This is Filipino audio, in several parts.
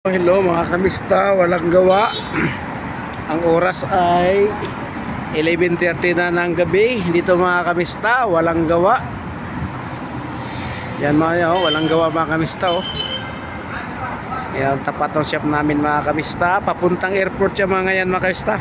Hello mga kamista, walang gawa. Ang oras ay 11:30 na ng gabi. Dito mga kamista, walang gawa. Yan mga walang gawa mga kamista Yan, tapat ng shop namin mga kamista. Papuntang airport siya mga yan mga kamista.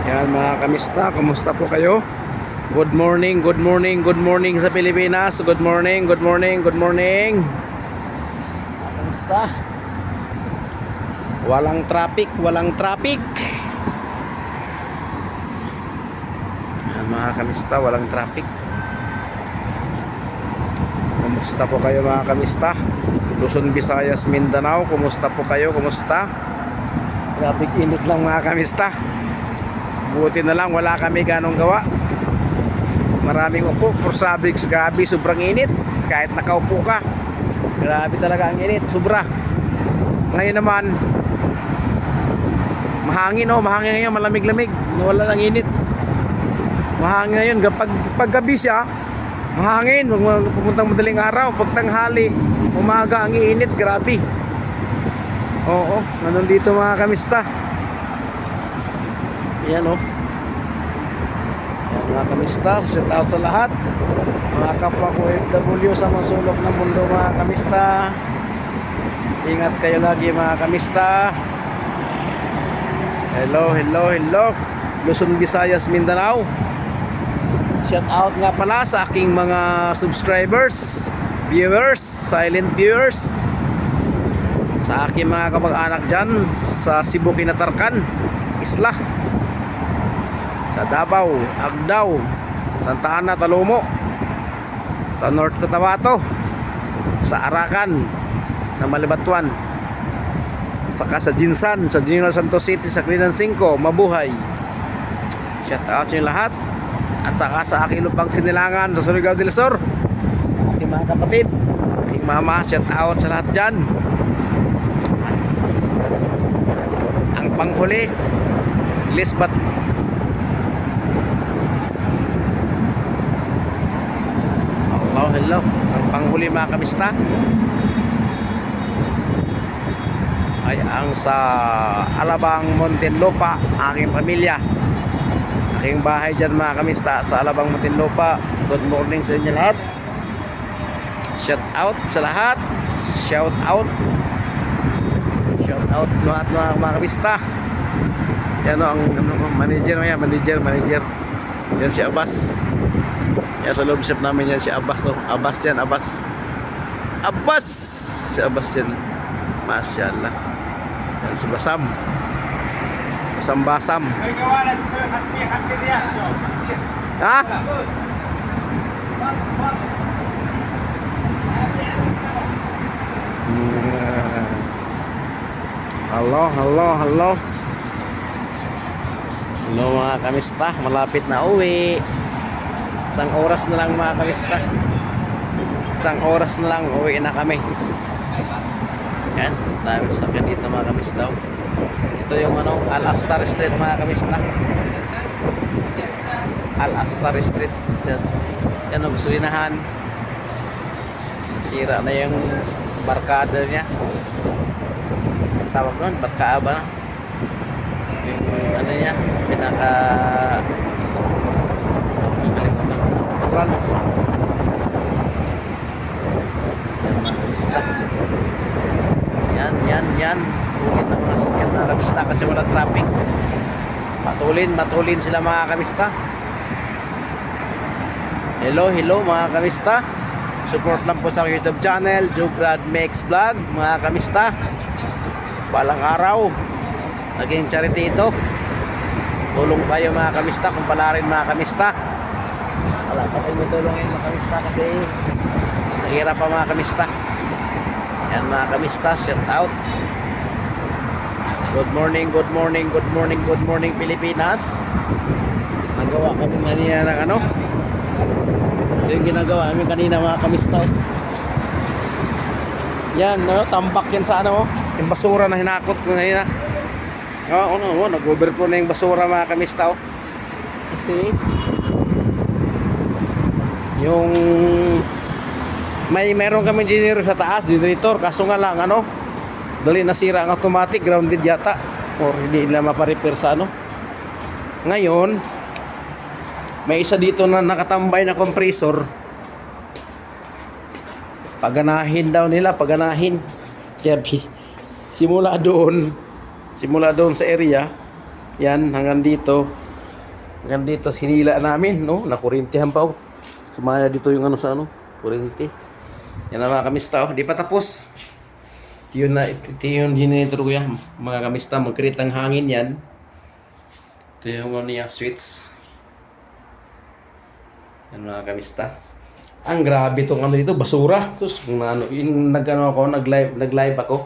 Yan mga kamista, kumusta po kayo? Good morning, good morning, good morning sa Pilipinas. Good morning, good morning, good morning. Kamusta? Walang traffic, walang traffic. Yan mga kamista, walang traffic. Kumusta po kayo mga kamista? Luzon, Visayas, Mindanao, kumusta po kayo? Kumusta? Traffic init lang mga kamista. Buti na lang wala kami ganong gawa. Maraming upo, forsabig, grabe, sobrang init. Kahit nakaupo ka, grabe talaga ang init, sobra. Ngayon naman mahangin mahangin ngayon, malamig-lamig, wala ng init. Mahangin ngayon, pag gabi siya mahangin, pupuntang madaling araw, pag tanghali, umaga ang init, grabe. Oo, nandito mga kamista. Yan yan mga kamista, shout out sa lahat mga kapwa ko OFW sa mga sulok ng mundo mga kamista. Ingat kayo lagi mga kamista. Hello, hello, hello Luzon, Visayas, Mindanao. Shout out nga pala sa aking mga subscribers, viewers, silent viewers, sa aking mga kamag-anak dyan sa Cebu, Kinatarkan, Isla, sa Davao, Agdao, Santa Ana, Talomo, sa North Cotabato, sa Arakan, sa Malibatuan, at saka sa Jinsan, sa General Santos City, sa Clinan 5, mabuhay. Shout out sa inyo lahat. At saka sa aking lupang Sinilangan sa Surigao del Sur, aking mga kapatid, aking mama, shout out sa lahat dyan. Ang panghuli, Lisbat. Hello, hello. Ang panghuli mga kamista ay ang sa Alabang, Muntinlupa, aking pamilya, aking bahay dyan mga kamista sa Alabang, Muntinlupa. Good morning sa inyo lahat. Shout out sa lahat. Shout out lahat mga kamista. Yan ang manager yan, manager. Yan si Abbas. Yan sa loob shop namin yan si Abbas Abbas yan, Abbas. Si Abbas yan. Masyaallah. Yan si Basam. Basam. Ha? Hello mga kamista, malapit na uwi. Isang oras na lang mga kamista. Isang oras na lang uwi na kami. Yan, dami sakyan dito mga kamista. Ito yung Al-Astar Street mga kamista. Al-Astar Street. Yan ang gasolinahan. Sira na yung barkada niya. Tawag nun, barkada ba? Yung ano niya, pinaka yan ulit ang mga sakyan na kamista kasi wala traffic. Matulin sila mga kamista. Hello mga kamista, support lang po sa YouTube channel Jugrad Makes Vlog mga kamista. Balang araw naging charity ito, tulong tayo mga kamista, kung pala rin mga kamista. Wala pa tayong tulungin mga kamista kasi naghirap pa mga kamista. Yan mga kamista, shout out. Good morning Pilipinas. Nagawa kami kanina ng ito yung ginagawa namin kanina mga kamista. Yan tambak yan sa Yung basura na hinakot ko ngayon na. Nag-overflow na yung basura mga kamista. Oh. Kasi yung meron kami generator sa taas, generator, kaso nga lang dali nasira ang automatic, grounded yata or hindi na maparepair sa ngayon may isa dito na nakatambay na compressor, paganahin daw nila, paganahin. Kaya simula doon sa area yan hanggang dito hinila namin, no, nakurintihan pa. Sumaya dito yung kuryente. Yan na mga kamista, di pa tapos. Ito yung generator ko yan, mga kamista, mag-create ang hangin yan. Ito yung switch. Yan mga kamista. Ang grabe itong dito, basura. Tapos nag-live ako.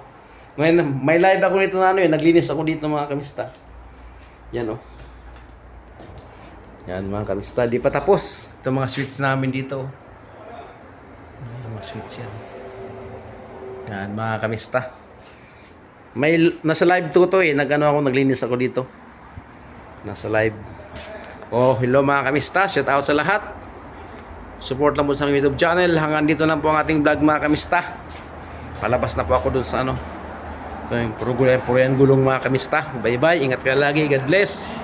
Ngayon, may live ako dito naglinis ako dito mga kamista. Yan Yan mga kamista, di pa tapos. Ito mga switch namin dito. Mga switch yan. Yan mga kamista. Nasa live to naglinis ako dito. Nasa live. Hello mga kamista, shout out sa lahat. Support lang po sa YouTube channel. Hanggang dito lang po ang ating vlog mga kamista. Palabas na po ako dun sa ito yung gulong mga kamista. Bye bye, ingat ka lagi, God bless.